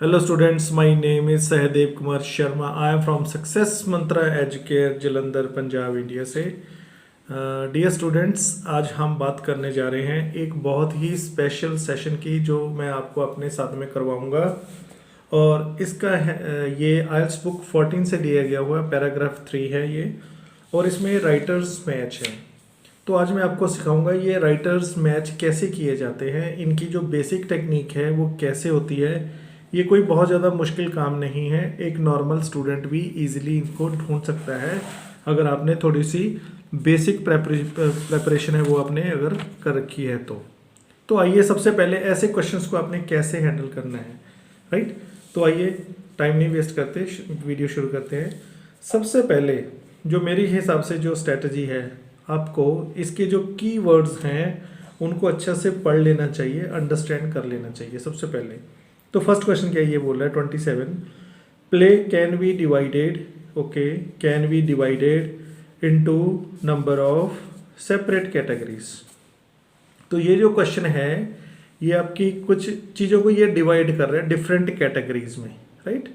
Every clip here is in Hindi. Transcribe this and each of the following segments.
Hello students, my name is Sahadev Kumar Sharma. I am from Success Mantra Educare Jalandhar Punjab India से। डियर स्टूडेंट्स, आज हम बात करने जा रहे हैं एक बहुत ही स्पेशल सेशन की जो मैं आपको अपने साथ में करवाऊंगा और इसका ये आइल्स बुक 14 से लिया गया हुआ पैराग्राफ 3 है ये, और इसमें राइटर्स मैच है। तो आज मैं आपको सिखाऊंगा ये राइटर्स मैच कैसे किए जाते हैं, इनकी जो बेसिक टेक्निक है वो कैसे होती है। ये कोई बहुत ज़्यादा मुश्किल काम नहीं है, एक नॉर्मल स्टूडेंट भी इजीली इनको ढूंढ सकता है अगर आपने थोड़ी सी बेसिक प्रेपरेशन है वो आपने अगर कर रखी है तो आइए सबसे पहले ऐसे क्वेश्चंस को आपने कैसे हैंडल करना है, राइट। तो आइए टाइम नहीं वेस्ट करते, वीडियो शुरू करते हैं। सबसे पहले जो मेरे हिसाब से जो स्ट्रेटजी है, आपको इसके जो कीवर्ड्स हैं उनको अच्छा से पढ़ लेना चाहिए, अंडरस्टैंड कर लेना चाहिए सबसे पहले। तो फर्स्ट क्वेश्चन क्या ये बोल रहा है 27, play can be divided, okay, can be divided into number of separate categories. तो ये जो क्वेश्चन है ये आपकी कुछ चीज़ों को ये डिवाइड कर रहा है डिफरेंट कैटेगरीज में, राइट।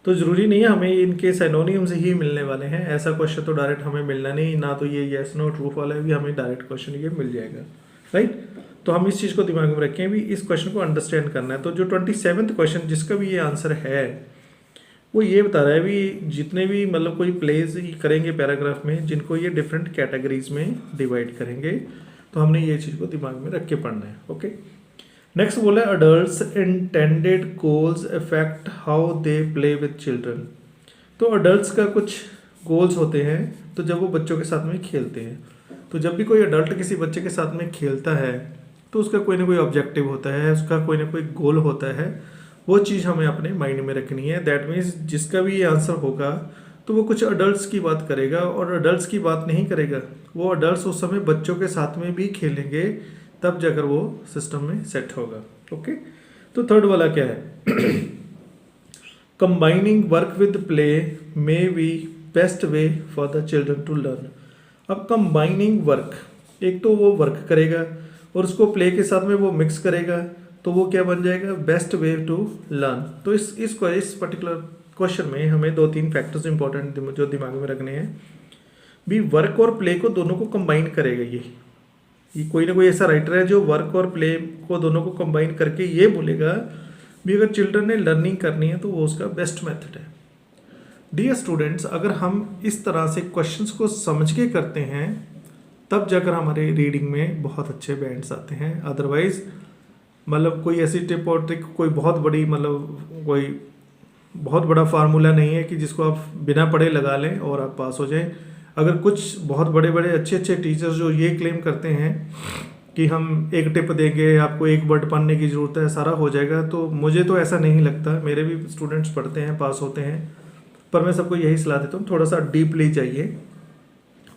तो ज़रूरी नहीं है हमें इनके सिनोनिम्स ही मिलने वाले हैं, ऐसा क्वेश्चन तो डायरेक्ट हमें मिलना नहीं, ना तो ये येस नो ट्रू वाला भी हमें डायरेक्ट क्वेश्चन ये मिल जाएगा, राइट। तो हम इस चीज़ को दिमाग में रखें, भी इस क्वेश्चन को अंडरस्टैंड करना है। तो जो 27th क्वेश्चन जिसका भी ये आंसर है वो ये बता रहा है भी जितने भी मतलब कोई प्लेज करेंगे पैराग्राफ में जिनको ये डिफरेंट कैटेगरीज में डिवाइड करेंगे, तो हमने ये चीज़ को दिमाग में रख के पढ़ना है, ओके। नेक्स्ट बोला adults intended goals affect how they play with children. तो अडल्ट्स का कुछ गोल्स होते हैं, तो जब वो बच्चों के साथ में खेलते हैं, तो जब भी कोई अडल्ट किसी बच्चे के साथ में खेलता है तो उसका कोई ना कोई ऑब्जेक्टिव होता है, उसका कोई ना कोई गोल होता है, वो चीज़ हमें अपने माइंड में रखनी है। दैट मीन्स जिसका भी ये आंसर होगा तो वो कुछ अडल्ट्स की बात करेगा, और अडल्ट्स की बात नहीं करेगा, वो अडल्ट्स उस समय बच्चों के साथ में भी खेलेंगे, तब जाकर वो सिस्टम में सेट होगा, ओके। तो थर्ड वाला क्या है combining work with play may be best way for the children to learn. अब कंबाइनिंग वर्क, एक तो वो वर्क करेगा और उसको प्ले के साथ में वो मिक्स करेगा, तो वो क्या बन जाएगा बेस्ट वे टू लर्न। तो इस पर्टिकुलर क्वेश्चन में हमें 2-3 फैक्टर्स इंपॉर्टेंट जो दिमाग में रखने हैं भी। वर्क और प्ले को दोनों को कंबाइन करेगा ये कोई ना कोई ऐसा राइटर है जो वर्क और प्ले को दोनों को कंबाइन करके ये बोलेगा भी अगर चिल्ड्रन ने लर्निंग करनी है तो वो उसका बेस्ट मेथड है। डियर स्टूडेंट्स, अगर हम इस तरह से क्वेश्चंस को समझ के करते हैं तब जाकर हमारे रीडिंग में बहुत अच्छे बैंड्स आते हैं। अदरवाइज मतलब कोई ऐसी टिप और ट्रिक, कोई बहुत बड़ी मतलब कोई बहुत बड़ा फार्मूला नहीं है कि जिसको आप बिना पढ़े लगा लें और आप पास हो जाएं। अगर कुछ बहुत बड़े बड़े अच्छे अच्छे टीचर्स जो ये क्लेम करते हैं कि हम एक टिप देंगे, आपको एक वर्ड पढ़ने की ज़रूरत है, सारा हो जाएगा, तो मुझे तो ऐसा नहीं लगता। मेरे भी स्टूडेंट्स पढ़ते हैं, पास होते हैं, पर मैं सबको यही सलाह देता हूँ थोड़ा सा डीपली जाइए,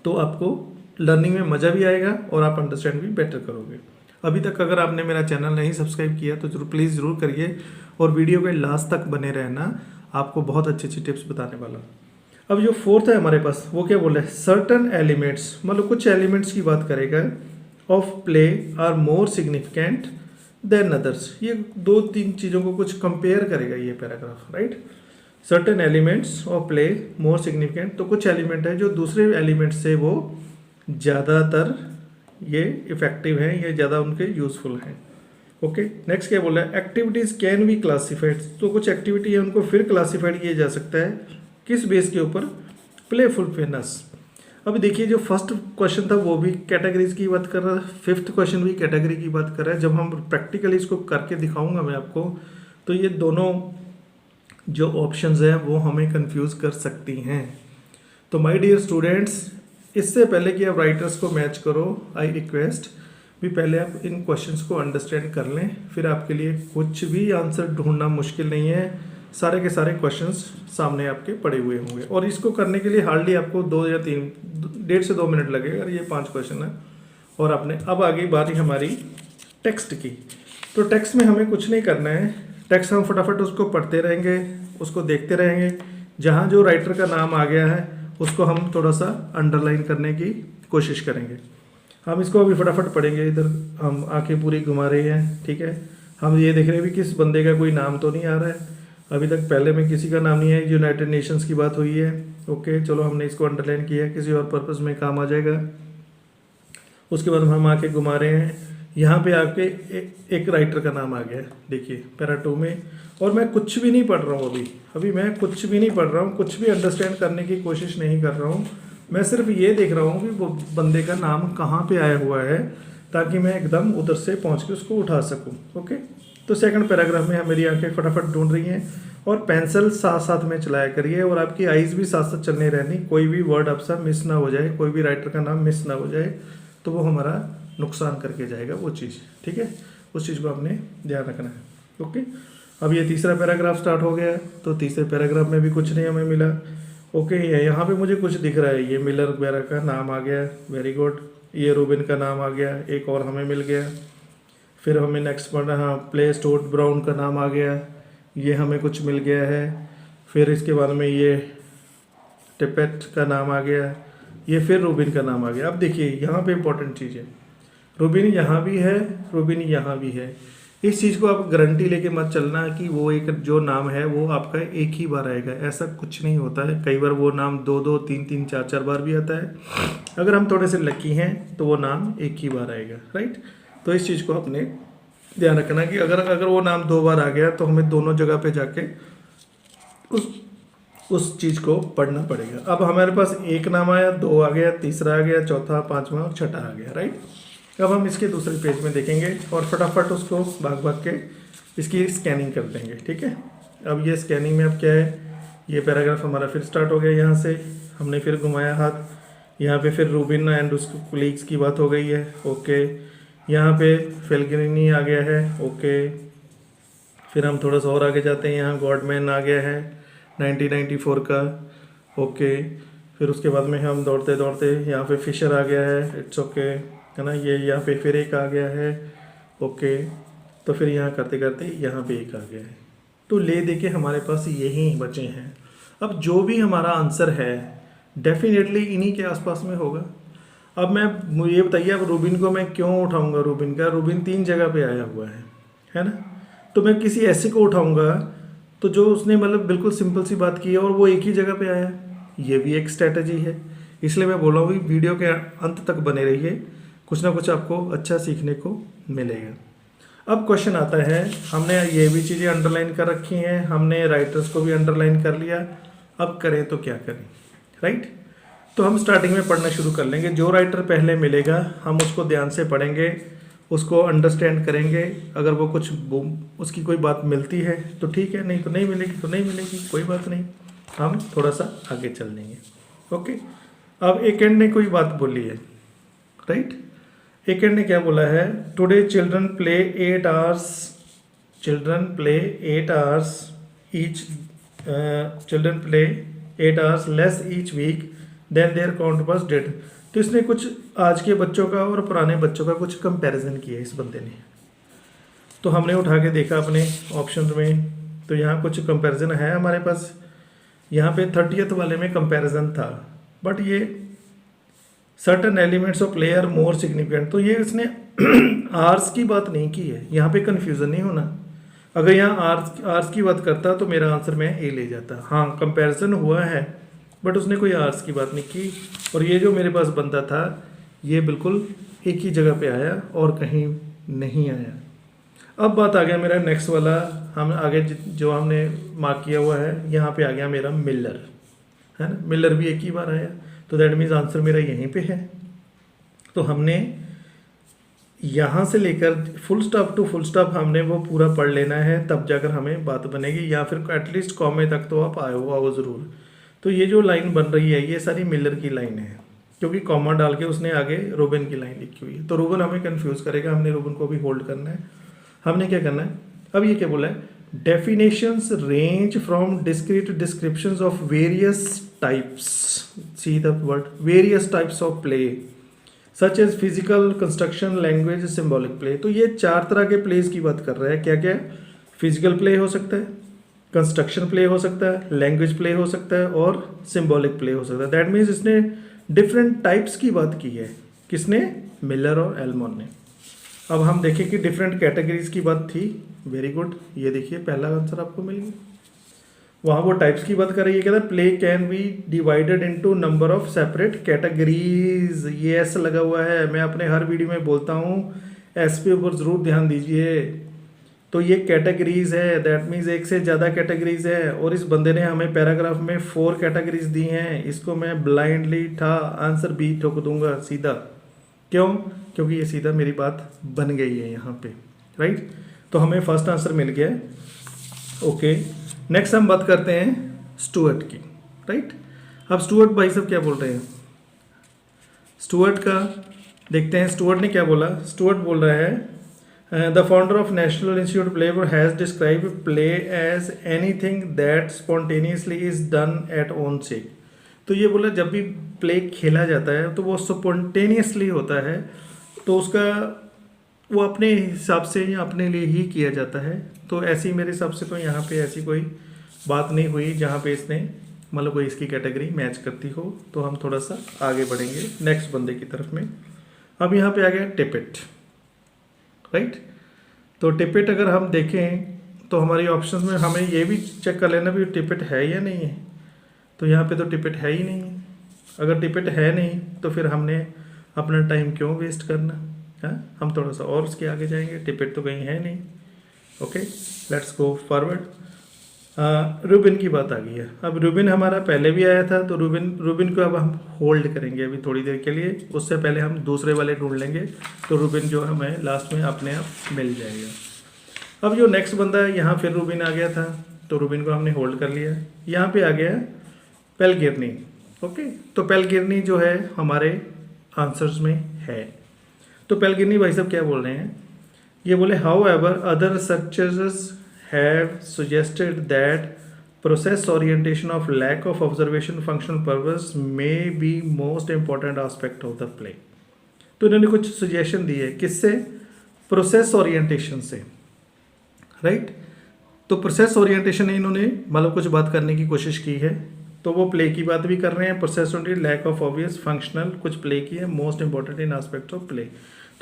तो आपको लर्निंग में मज़ा भी आएगा और आप अंडरस्टैंड भी बेटर करोगे। अभी तक अगर आपने मेरा चैनल नहीं सब्सक्राइब किया तो जरूर प्लीज़ ज़रूर करिए और वीडियो के लास्ट तक बने रहना, आपको बहुत अच्छी अच्छी टिप्स बताने वाला। अब जो फोर्थ है हमारे पास वो क्या बोल रहा है सर्टन एलिमेंट्स, मतलब कुछ एलिमेंट्स की बात करेगा of play are more significant than others. ये 2-3 चीज़ों को कुछ कंपेयर करेगा ये paragraph, right. Certain elements of play more significant, तो कुछ एलिमेंट है जो दूसरे एलिमेंट से वो ज़्यादातर ये इफेक्टिव हैं, ये ज़्यादा उनके यूज़फुल हैं, ओके। नेक्स्ट क्या बोल रहा है एक्टिविटीज़ कैन बी क्लासीफाइड, तो कुछ एक्टिविटी है उनको फिर क्लासीफाइड किया जा सकता है, किस बेस के ऊपर प्लेफुल फेयरनेस। अभी देखिए जो फर्स्ट क्वेश्चन था वो भी कैटेगरीज की बात कर रहा है, फिफ्थ क्वेश्चन भी कैटेगरी की बात कर रहा है। जब हम प्रैक्टिकली इसको करके दिखाऊंगा मैं आपको, तो ये दोनों जो ऑप्शंस हैं वो हमें कंफ्यूज कर सकती हैं। तो माय डियर स्टूडेंट्स, इससे पहले कि आप राइटर्स को मैच करो, आई रिक्वेस्ट भी पहले आप इन क्वेश्चंस को अंडरस्टैंड कर लें, फिर आपके लिए कुछ भी आंसर ढूंढना मुश्किल नहीं है, सारे के सारे क्वेश्चंस सामने आपके पड़े हुए होंगे। और इसको करने के लिए हार्डली आपको 2 या 3, 1.5 से 2 मिनट लगेगा। ये 5 क्वेश्चन है और आपने अब आगे बारी हमारी टेक्स्ट की। तो टेक्स्ट में हमें कुछ नहीं करना है, टेक्स्ट हम फटाफट उसको पढ़ते रहेंगे, उसको देखते रहेंगे, जहाँ जो राइटर का नाम आ गया है उसको हम थोड़ा सा अंडरलाइन करने की कोशिश करेंगे। हम इसको अभी फटाफट पढ़ेंगे, इधर हम आंखें पूरी घुमा रहे हैं, ठीक है। हम ये देख रहे हैं भी किस बंदे का कोई नाम तो नहीं आ रहा है, अभी तक पहले में किसी का नाम नहीं है, यूनाइटेड नेशंस की बात हुई है। ओके, चलो हमने इसको अंडरलाइन किया, किसी और पर्पस में काम आ जाएगा। उसके बाद हम आके घुमा रहे हैं, यहाँ पे आपके एक राइटर का नाम आ गया, देखिए पैरा 2 में। और मैं कुछ भी नहीं पढ़ रहा हूँ अभी मैं कुछ भी नहीं पढ़ रहा हूँ, कुछ भी अंडरस्टैंड करने की कोशिश नहीं कर रहा हूँ। मैं सिर्फ ये देख रहा हूँ कि वो बंदे का नाम कहाँ पे आया हुआ है, ताकि मैं एकदम उधर से पहुँच के उसको उठा सकूँ। ओके, तो सेकंड पैराग्राफ में मेरी आंखें फटाफट ढूंढ रही हैं, और पेंसिल साथ साथ में चलाया करिए, और आपकी आइज़ भी साथ साथ चलने रहनी, कोई भी वर्ड आपसा मिस ना हो जाए, कोई भी राइटर का नाम मिस ना हो जाए, तो वो हमारा नुकसान करके जाएगा वो चीज़। ठीक है, उस चीज़ को आपने ध्यान रखना है। ओके, अब ये तीसरा पैराग्राफ स्टार्ट हो गया, तो तीसरे पैराग्राफ में भी कुछ नहीं हमें मिला। ओके, यहाँ पे मुझे कुछ दिख रहा है, ये मिलर वगैरह का नाम आ गया, वेरी गुड। ये रूबिन का नाम आ गया, एक और हमें मिल गया। फिर हमें नेक्स्ट पढ़ना, हाँ, प्ले स्टोर्ट ब्राउन का नाम आ गया, ये हमें कुछ मिल गया है। फिर इसके बाद में ये टिपेट का नाम आ गया, ये फिर रूबिन का नाम आ गया। अब देखिए यहाँ पे इंपॉर्टेंट चीज़ है, रूबिन यहाँ भी है, रूबिन यहाँ भी है। इस चीज़ को आप गारंटी लेके मत चलना कि वो एक जो नाम है वो आपका एक ही बार आएगा, ऐसा कुछ नहीं होता है। कई बार वो नाम 2-2, 3-3, 4-4 बार भी आता है। अगर हम थोड़े से लकी हैं तो वो नाम एक ही बार आएगा, राइट। तो इस चीज़ को अपने ध्यान रखना कि अगर वो नाम 2 बार आ गया तो हमें दोनों जगह पे जाके उस चीज़ को पढ़ना पड़ेगा। अब हमारे पास एक नाम आया, 2 आ गया, तीसरा आ गया, चौथा, पांचवा और छठा आ गया, राइट। अब हम इसके दूसरे पेज में देखेंगे और फटाफट उसको भाग के इसकी स्कैनिंग कर देंगे। ठीक है, अब ये स्कैनिंग में अब क्या है, ये पैराग्राफ हमारा फिर स्टार्ट हो गया। यहाँ से हमने फिर घुमाया हाथ, यहाँ पे फिर रूबिन एंड उसके कोलीग्स की बात हो गई है। ओके, यहाँ पे फेल्गिनी आ गया है। ओके, फिर हम थोड़ा सा और आगे जाते हैं, यहाँ गॉडमैन आ गया है 1994 का। ओके, फिर उसके बाद में हम दौड़ते दौड़ते यहाँ पे फिशर आ गया है, इट्स ओके, है ना। ये यहाँ पे फिर एक आ गया है। ओके, तो फिर यहाँ करते करते यहाँ पे एक आ गया है। तो ले दे के हमारे पास यही बचे हैं। अब जो भी हमारा आंसर है डेफिनेटली इन्हीं के आसपास में होगा। अब मैं ये बताइए, अब रूबिन को मैं क्यों उठाऊंगा? रूबिन 3 जगह पे आया हुआ है ना। तो मैं किसी ऐसे को उठाऊंगा तो जो उसने मतलब बिल्कुल सिंपल सी बात की है और वो एक ही जगह पे आया, ये भी एक स्ट्रैटेजी है। इसलिए मैं बोल रहा हूँ कि वीडियो के अंत तक बने रहिए, कुछ ना कुछ आपको अच्छा सीखने को मिलेगा। अब क्वेश्चन आता है, हमने ये भी चीज़ें अंडरलाइन कर रखी हैं, हमने राइटर्स को भी अंडरलाइन कर लिया, अब करें तो क्या करें, राइट। तो हम स्टार्टिंग में पढ़ना शुरू कर लेंगे। जो राइटर पहले मिलेगा हम उसको ध्यान से पढ़ेंगे, उसको अंडरस्टैंड करेंगे। अगर वो कुछ उसकी कोई बात मिलती है तो ठीक है, नहीं तो नहीं मिलेगी तो नहीं मिलेगी, कोई बात नहीं, हम थोड़ा सा आगे चल देंगे। ओके, अब एकेंड ने कोई बात बोली है, राइट। एकेंड ने क्या बोला है, today children play 8 hours, children play 8 hours less each week than their counterparts did. तो इसने कुछ आज के बच्चों का और पुराने बच्चों का कुछ कंपैरिजन किया इस बंदे ने। तो हमने उठा के देखा अपने ऑप्शन में, तो यहाँ कुछ कंपैरिजन है हमारे पास। यहाँ पे 30th वाले में कंपैरिजन था, बट ये certain elements of play are more significant. तो ये इसने आर्स की बात नहीं की है, यहाँ पे कन्फ्यूज़न नहीं होना। अगर यहाँ आर्स की बात करता तो मेरा आंसर मैं ए ले जाता। हाँ, कंपैरिजन हुआ है बट उसने कोई आर्स की बात नहीं की। और ये जो मेरे पास बंदा था ये बिल्कुल एक ही जगह पे आया और कहीं नहीं आया। अब बात आ गया मेरा नेक्स्ट वाला, हम आगे जो हमने मार्क किया हुआ है, यहाँ पे आ गया मेरा मिलर, है ना। मिलर भी एक ही बार आया, तो दैट मीन्स आंसर मेरा यहीं पे है। तो हमने यहाँ से लेकर full stop to full stop हमने वो पूरा पढ़ लेना है, तब जाकर हमें बात बनेगी, या फिर एटलीस्ट कॉमे तक तो आप आए हो ज़रूर। तो ये जो लाइन बन रही है ये सारी मिलर की लाइन है, क्योंकि कॉमा डाल के उसने आगे रूबिन की लाइन लिखी हुई है। तो रूबिन हमें कंफ्यूज करेगा, हमने रूबिन को भी होल्ड करना है। हमने क्या करना है, अब ये क्या बोला है, definitions range from discrete descriptions of various types, see the word, various types of play such as physical, construction, language, symbolic play. तो ये 4 तरह के प्लेस की बात कर रहा है। क्या क्या? फिजिकल प्ले हो सकता है, कंस्ट्रक्शन प्ले हो सकता है, लैंग्वेज प्ले हो सकता है और सिंबॉलिक प्ले हो सकता है। दैट मीन्स इसने डिफरेंट टाइप्स की बात की है। किसने? मिलर और एल्मोन ने। अब हम देखें कि डिफरेंट कैटेगरीज की बात थी। वेरी गुड, ये देखिए पहला आंसर आपको मिल गया। वहाँ वो टाइप्स की बात कर रही है, कहता है play can be divided into number of separate categories. ये एस लगा हुआ है, मैं अपने हर वीडियो में बोलता हूँ एस पे ऊपर ज़रूर ध्यान दीजिए। तो ये कैटेगरीज है, दैट मीन्स एक से ज़्यादा कैटेगरीज है, और इस बंदे ने हमें पैराग्राफ में 4 कैटेगरीज दी हैं। इसको मैं ब्लाइंडली था आंसर बी ठोक दूंगा सीधा। क्यों? क्योंकि ये सीधा मेरी बात बन गई है यहाँ पे, राइट। तो हमें फर्स्ट आंसर मिल गया है। ओके, नेक्स्ट हम बात करते हैं स्टुअर्ट की, राइट। अब स्टुअर्ट भाई साहब क्या बोल रहे हैं, स्टुअर्ट का देखते हैं। स्टुअर्ट ने क्या बोला? स्टुअर्ट बोल रहा है the founder of national institute play has describe play as anything that spontaneously is done at own sake. तो ये बोला जब भी प्ले खेला जाता है तो वो स्पॉन्टेनियसली होता है, तो उसका वो अपने हिसाब से या अपने लिए ही किया जाता है। तो ऐसी मेरे हिसाब से तो यहाँ पे ऐसी कोई बात नहीं हुई जहाँ पे इसने मतलब कोई इसकी कैटेगरी मैच करती हो। तो हम थोड़ा सा आगे बढ़ेंगे नेक्स्ट बंदे की तरफ में। अब यहाँ पे आ गया टिपेट, राइट। तो टिपेट अगर हम देखें तो हमारी ऑप्शंस में हमें ये भी चेक कर लेना भी टिपेट है या नहीं है। तो यहाँ पे तो टिपेट है ही नहीं है। अगर टिपेट है नहीं तो फिर हमने अपना टाइम क्यों वेस्ट करना है। हम थोड़ा सा और उसके आगे जाएंगे, टिपेट तो कहीं है नहीं। Okay, let's go forward. Rubin की बात आ गई है। अब रूबिन हमारा पहले भी आया था, तो रूबिन को अब हम होल्ड करेंगे अभी थोड़ी देर के लिए। उससे पहले हम दूसरे वाले ढूंढ लेंगे, तो रूबिन जो हमें लास्ट में अपने आप मिल जाएगा। अब जो नेक्स्ट बंदा है, यहाँ फिर रूबिन आ गया था, तो रूबिन को हमने होल्ड कर लिया। यहाँ पे आ गया पेलगिरनी। ओके, तो पेलगिरनी जो है हमारे आंसर्स में है। तो पेलगिरनी भाई साहब क्या बोल रहे हैं, ये बोले how ever other researchers have suggested that process orientation of lack of observation functional purpose may be most important aspect of the play। तो इन्होंने कुछ सजेशन दी है, किससे? प्रोसेस ओरिएंटेशन से, राइट। तो प्रोसेस ओरिएंटेशन है, इन्होंने मतलब कुछ बात करने की कोशिश की है। तो वो प्ले की बात भी कर रहे हैं, process oriented lack of obvious functional कुछ प्ले की है, most important in aspect of play.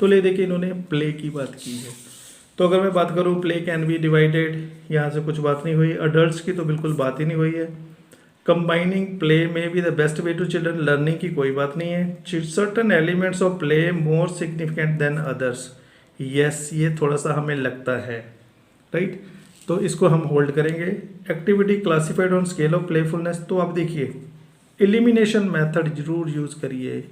तो ले देखिए इन्होंने प्ले की बात की है। तो अगर मैं बात करूँ प्ले कैन बी डिवाइडेड, यहाँ से कुछ बात नहीं हुई। अडल्ट्स की तो बिल्कुल बात ही नहीं हुई है। कंबाइनिंग प्ले में be the best way to children learning की कोई बात नहीं है। Certain elements of play more significant than others, yes ये थोड़ा सा हमें लगता है, राइट। तो इसको हम होल्ड करेंगे। Activity classified on scale of playfulness, तो आप देखिए एलिमिनेशन मेथड जरूर यूज़ करिए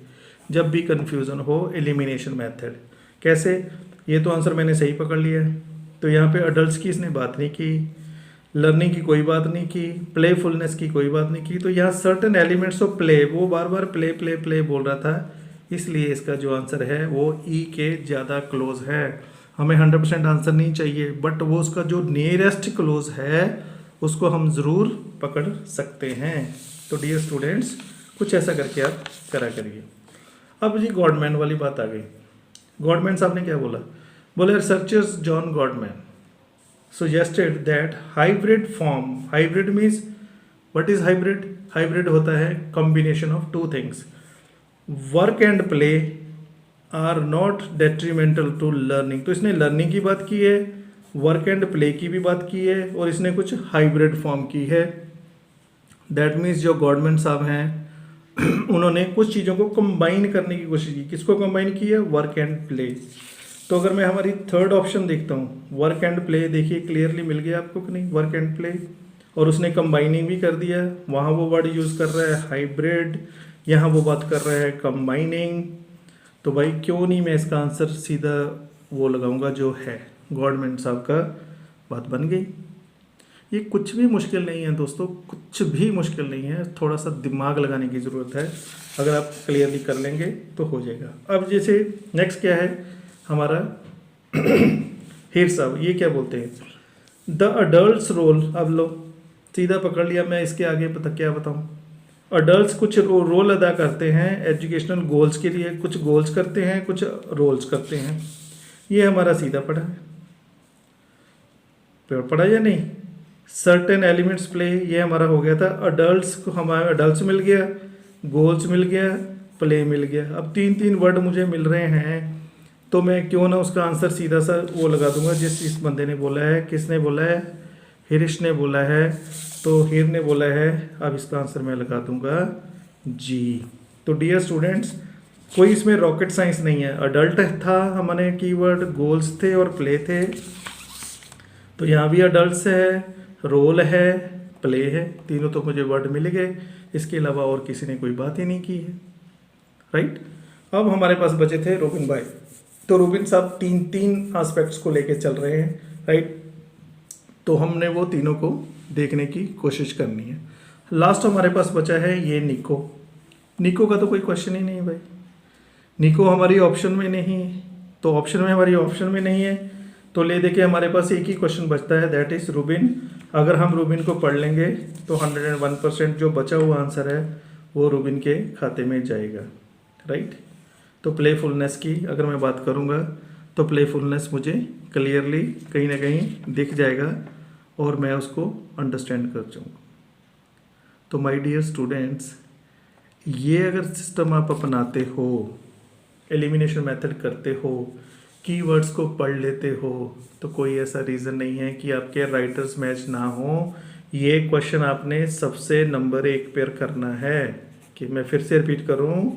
जब भी कन्फ्यूज़न हो। एलिमिनेशन मेथड कैसे? ये तो आंसर मैंने सही पकड़ लिया है। तो यहाँ पे अडल्ट्स की इसने बात नहीं की, लर्निंग की कोई बात नहीं की, प्लेफुलनेस की कोई बात नहीं की। तो यहाँ सर्टेन एलिमेंट्स ऑफ प्ले, वो बार बार प्ले प्ले प्ले बोल रहा था, इसलिए इसका जो आंसर है वो ई के ज़्यादा क्लोज है। हमें 100% आंसर नहीं चाहिए, बट वो उसका जो नियरेस्ट क्लोज है उसको हम ज़रूर पकड़ सकते हैं। तो डियर स्टूडेंट्स, कुछ ऐसा करके आप करा करिए। अब जी गॉडमैन वाली बात आ गई। गॉडमैन साहब ने क्या बोला? बोले researchers John godman suggested that hybrid form, hybrid means what is hybrid? Hybrid होता है combination of two things, work and play are not detrimental to learning। तो इसने लर्निंग की बात की है, वर्क एंड प्ले की भी बात की है, और इसने कुछ हाइब्रिड फॉर्म की है। दैट मीन्स जो गॉडमैन साहब हैं उन्होंने कुछ चीज़ों को कंबाइन करने की कोशिश की। किसको कंबाइन की है? Work and play. तो अगर मैं हमारी थर्ड ऑप्शन देखता हूँ, वर्क एंड प्ले, देखिए क्लियरली मिल गया आपको कि नहीं, वर्क एंड प्ले, और उसने कंबाइनिंग भी कर दिया। वहाँ वो वर्ड यूज़ कर रहा है हाइब्रिड, यहाँ वो बात कर रहा है कंबाइनिंग। तो भाई क्यों नहीं मैं इसका आंसर सीधा वो लगाऊंगा जो है गॉडमैन साहब का, बात बन गई। ये कुछ भी मुश्किल नहीं है दोस्तों, कुछ भी मुश्किल नहीं है, थोड़ा सा दिमाग लगाने की ज़रूरत है। अगर आप क्लियरली कर लेंगे तो हो जाएगा। अब जैसे नेक्स्ट क्या है हमारा हीर साहब, ये क्या बोलते हैं? The adults role. अब लो सीधा पकड़ लिया, मैं इसके आगे पता क्या बताऊं। अडल्ट्स कुछ रोल अदा करते हैं एजुकेशनल गोल्स के लिए, कुछ गोल्स करते हैं, कुछ रोल्स करते हैं। ये हमारा सीधा पढ़ा है, पढ़ा या नहीं? सर्टेन एलिमेंट्स प्ले, ये हमारा हो गया था। अडल्ट्स को हमारा अडल्ट्स मिल गया, गोल्स मिल गया, प्ले मिल गया। अब तीन तीन वर्ड मुझे मिल रहे हैं, तो मैं क्यों ना उसका आंसर सीधा सा वो लगा दूंगा जिस इस बंदे ने बोला है। किसने बोला है? हिरिश ने बोला है तो हीर ने बोला है, अब इसका आंसर मैं लगा दूंगा जी। तो डियर स्टूडेंट्स, कोई इसमें रॉकेट साइंस नहीं है। अडल्ट था, हमने कीवर्ड, गोल्स थे और प्ले थे। तो यहाँ भी अडल्ट्स है, रोल है, प्ले है, तीनों तो मुझे वर्ड मिल गए। इसके अलावा और किसी ने कोई बात ही नहीं की है, राइट। अब हमारे पास बचे थे रोबिन भाई। तो रोबिन साहब तीन तीन एस्पेक्ट्स को लेके चल रहे हैं, राइट। तो हमने वो तीनों को देखने की कोशिश करनी है। लास्ट हमारे पास बचा है ये निको। निको का तो कोई क्वेश्चन ही नहीं है भाई, निको हमारी ऑप्शन में नहीं है। तो ऑप्शन में हमारी ऑप्शन में नहीं है, तो ले देके हमारे पास एक ही क्वेश्चन बचता है, दैट इज़ रूबिन। अगर हम रूबिन को पढ़ लेंगे तो 101% जो बचा हुआ आंसर है वो रूबिन के खाते में जाएगा, राइट। तो प्लेफुलनेस की अगर मैं बात करूँगा तो प्लेफुलनेस मुझे क्लियरली कहीं ना कहीं दिख जाएगा और मैं उसको अंडरस्टैंड कर जाऊँगा। तो माय डियर स्टूडेंट्स, ये अगर सिस्टम आप अपनाते हो, एलिमिनेशन मेथड करते हो, कीवर्ड्स को पढ़ लेते हो, तो कोई ऐसा रीज़न नहीं है कि आपके राइटर्स मैच ना हो। ये क्वेश्चन आपने सबसे नंबर 1 पर करना है। कि मैं फिर से रिपीट करूं,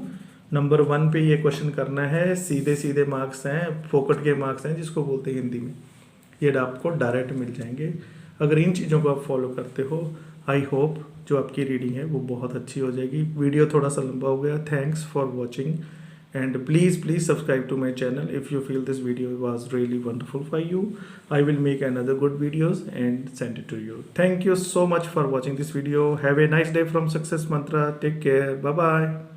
नंबर 1 पे ये क्वेश्चन करना है। सीधे सीधे मार्क्स हैं, फोकट के मार्क्स हैं जिसको बोलते हैं हिंदी में। ये आपको डायरेक्ट मिल जाएंगे अगर इन चीज़ों को आप फॉलो करते हो। आई होप जो आपकी रीडिंग है वो बहुत अच्छी हो जाएगी। वीडियो थोड़ा सा लंबा हो गया, thanks for watching and please subscribe to my channel if you feel this video was really wonderful for you. I will make another good videos and send it to you. Thank you so much for watching this video. Have a nice day from Success Mantra. Take care. Bye bye.